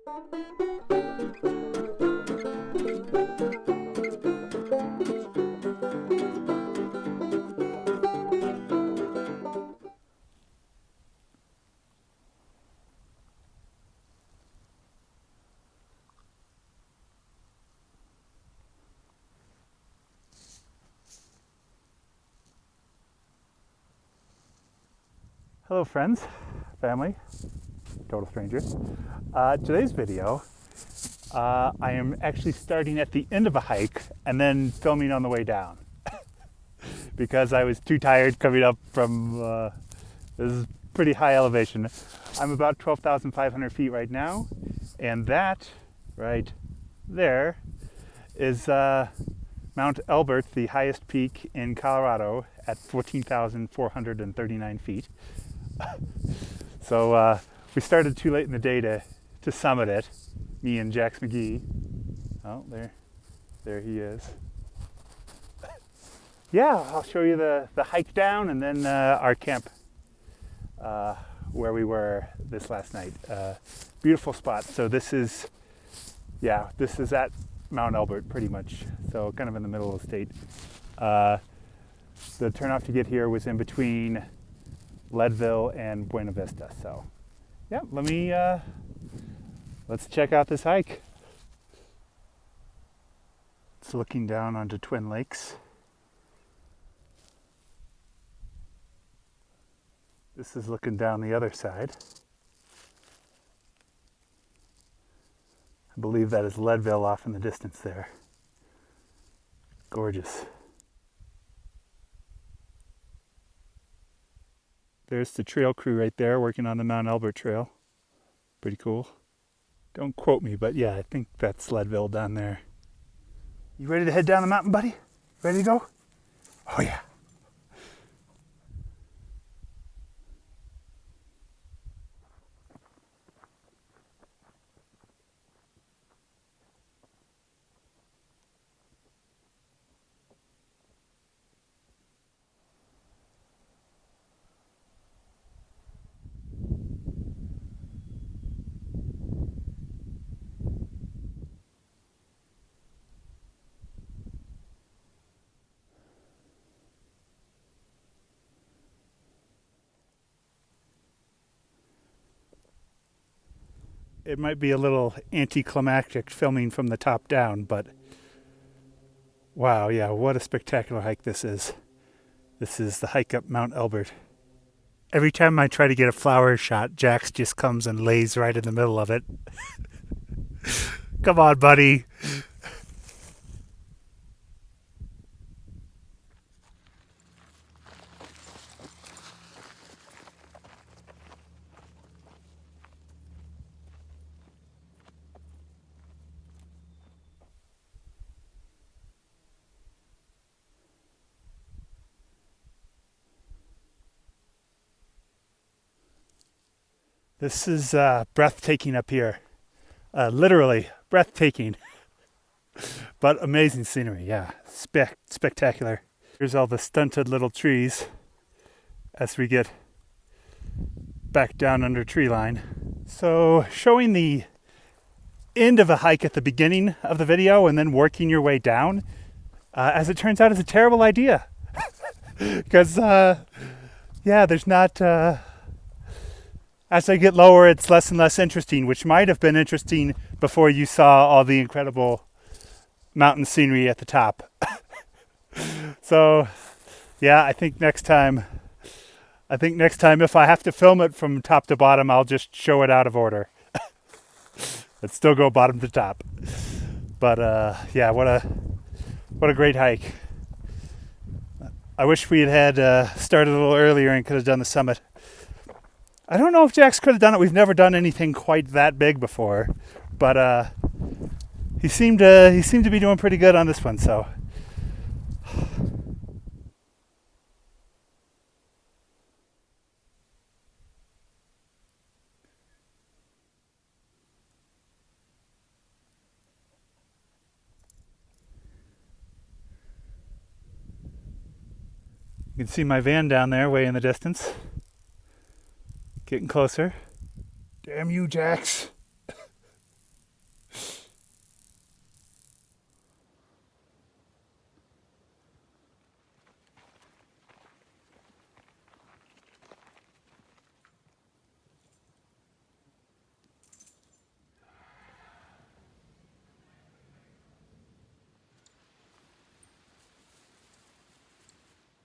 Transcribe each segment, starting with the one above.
Hello friends, family, total strangers. Today's video, I am actually starting at the end of a hike and then filming on the way down because I was too tired coming up from this is pretty high elevation. I'm about 12,500 feet right now, and that right there is Mount Elbert, the highest peak in Colorado at 14,439 feet. So we started too late in the day to summit it, me and Jax McGee. Oh, there he is. Yeah, I'll show you the hike down and then our camp where we were this last night. Beautiful spot. So this is at Mount Elbert pretty much. So kind of in the middle of the state. The turnoff to get here was in between Leadville and Buena Vista. So yeah, let's check out this hike. It's looking down onto Twin Lakes. This is looking down the other side. I believe that is Leadville off in the distance there. Gorgeous. There's the trail crew right there working on the Mount Elbert Trail. Pretty cool. Don't quote me, but yeah, I think that's Leadville down there. You ready to head down the mountain, buddy? Ready to go? Oh yeah. It might be a little anticlimactic filming from the top down, but wow, yeah, what a spectacular hike this is. This is the hike up Mount Elbert. Every time I try to get a flower shot, Jax just comes and lays right in the middle of it. Come on, buddy. This is breathtaking up here. Literally breathtaking. But amazing scenery, yeah. Spectacular. Here's all the stunted little trees as we get back down under tree line. So showing the end of a hike at the beginning of the video and then working your way down, as it turns out, is a terrible idea. Because, there's not... as I get lower, it's less and less interesting, which might have been interesting before you saw all the incredible mountain scenery at the top. So, yeah, I think next time if I have to film it from top to bottom, I'll just show it out of order. Let's still go bottom to top. But what a great hike. I wish we had started a little earlier and could have done the summit. I don't know if Jax could have done it. We've never done anything quite that big before, but he seemed to be doing pretty good on this one. So, you can see my van down there, way in the distance. Getting closer. Damn you, Jax.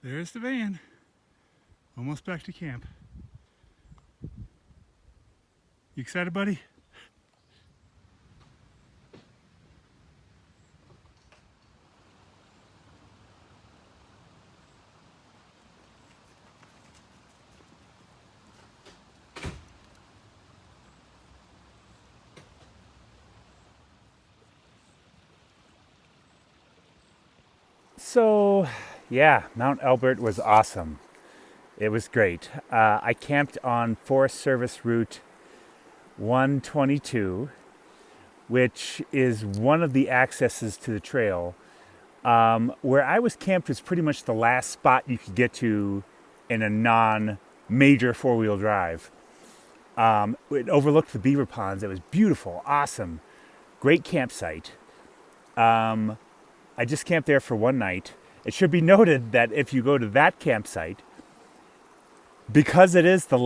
There's the van. Almost back to camp. You excited, buddy? So, yeah, Mount Elbert was awesome. It was great. I camped on Forest Service Route 122, which is one of the accesses to the trail. Where I was camped was pretty much the last spot you could get to in a non-major four-wheel drive. It overlooked the beaver ponds. It was beautiful, awesome, great campsite. I just camped there for one night. It should be noted that if you go to that campsite, because it is a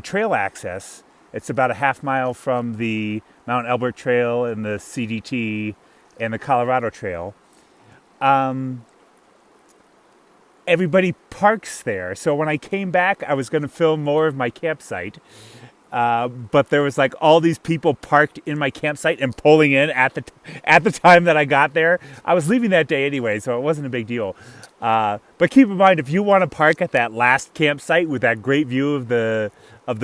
trail access, it's about a half mile from the Mount Elbert Trail and the CDT and the Colorado Trail. Everybody parks there. So when I came back, I was going to film more of my campsite. But there was like all these people parked in my campsite and pulling in at the time that I got there. I was leaving that day anyway, so it wasn't a big deal. But keep in mind, if you want to park at that last campsite with that great view of the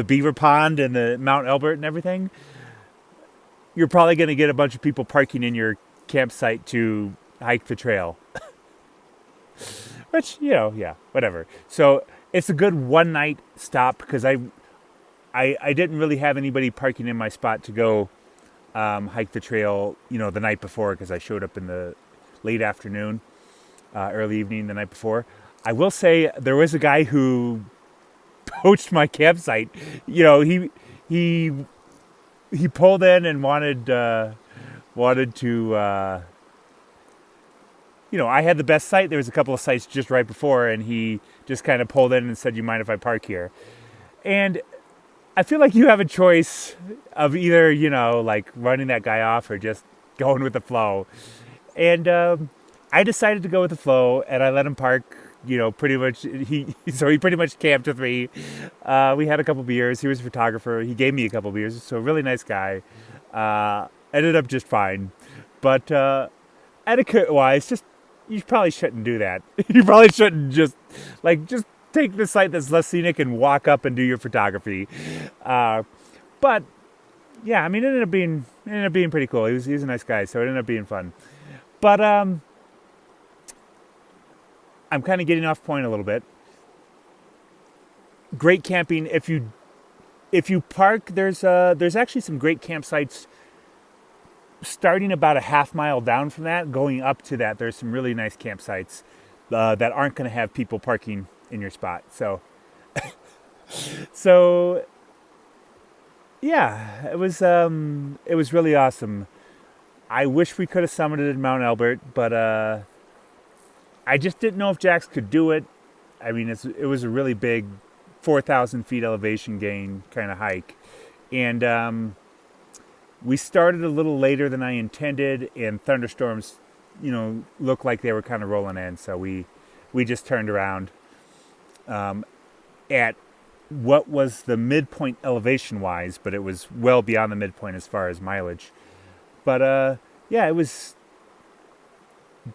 beaver pond and the Mount Elbert and everything, you're probably going to get a bunch of people parking in your campsite to hike the trail. Which, yeah, whatever. So it's a good one night stop because I didn't really have anybody parking in my spot to go hike the trail, the night before because I showed up in the late afternoon, early evening the night before. I will say there was a guy who poached my campsite. He pulled in and wanted to. I had the best site. There was a couple of sites just right before, and he just kind of pulled in and said, "You mind if I park here?" And I feel like you have a choice of either, like running that guy off or just going with the flow. And I decided to go with the flow, and I let him park, pretty much. He pretty much camped with me. We had a couple beers. He was a photographer. He gave me a couple beers. So a really nice guy. Ended up just fine. But etiquette-wise, you probably shouldn't do that. You probably shouldn't just take the site that's less scenic and walk up and do your photography. But yeah, I mean, it ended up being pretty cool. He was a nice guy, so it ended up being fun. But I'm kind of getting off point a little bit. Great camping. If you park, there's actually some great campsites starting about a half mile down from that, going up to that. There's some really nice campsites that aren't going to have people parking in your spot. So yeah, it was really awesome. I wish we could have summited Mount Elbert, but I just didn't know if Jax could do it. I mean, it was a really big 4,000 feet elevation gain kind of hike, and we started a little later than I intended, and thunderstorms, looked like they were kind of rolling in, so we just turned around at what was the midpoint elevation-wise, but it was well beyond the midpoint as far as mileage. But yeah, it was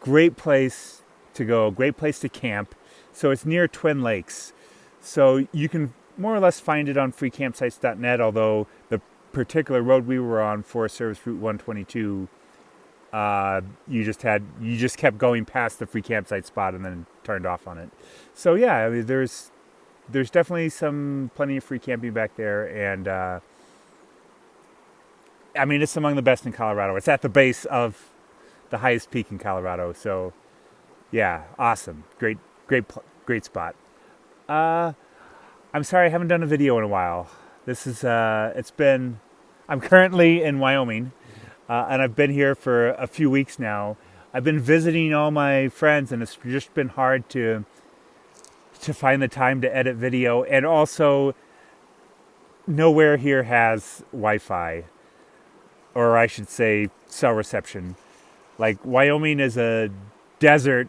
great place to go, great place to camp. So it's near Twin Lakes. So you can more or less find it on freecampsites.net, although the particular road we were on, Forest Service Route 122, you just kept going past the free campsite spot and then turned off on it. So yeah, I mean, there's definitely plenty of free camping back there, and I mean, it's among the best in Colorado. It's at the base of the highest peak in Colorado. So yeah, awesome, great spot. I'm sorry I haven't done a video in a while. This is I'm currently in Wyoming, and I've been here for a few weeks now. I've been visiting all my friends, and it's just been hard to find the time to edit video, and also nowhere here has Wi-Fi, or I should say cell reception. Like, Wyoming is a desert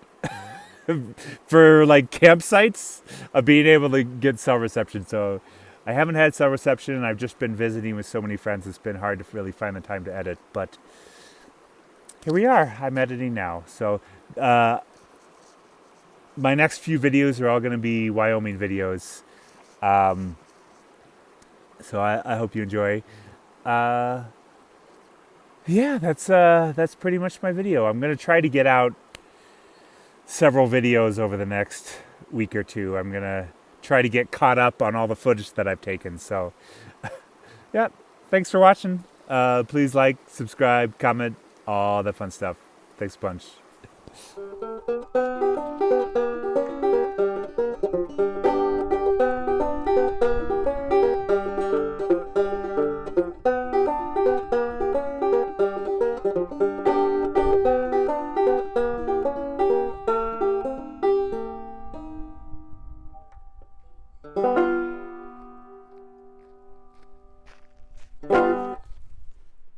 for like campsites of being able to get cell reception. So I haven't had cell reception, and I've just been visiting with so many friends. It's been hard to really find the time to edit, but here we are. I'm editing now. So my next few videos are all going to be Wyoming videos. So I hope you enjoy. Yeah, that's pretty much my video. I'm going to try to get out several videos over the next week or two. I'm going to try to get caught up on all the footage that I've taken. So, yeah, thanks for watching. Please like, subscribe, comment, all that fun stuff. Thanks a bunch.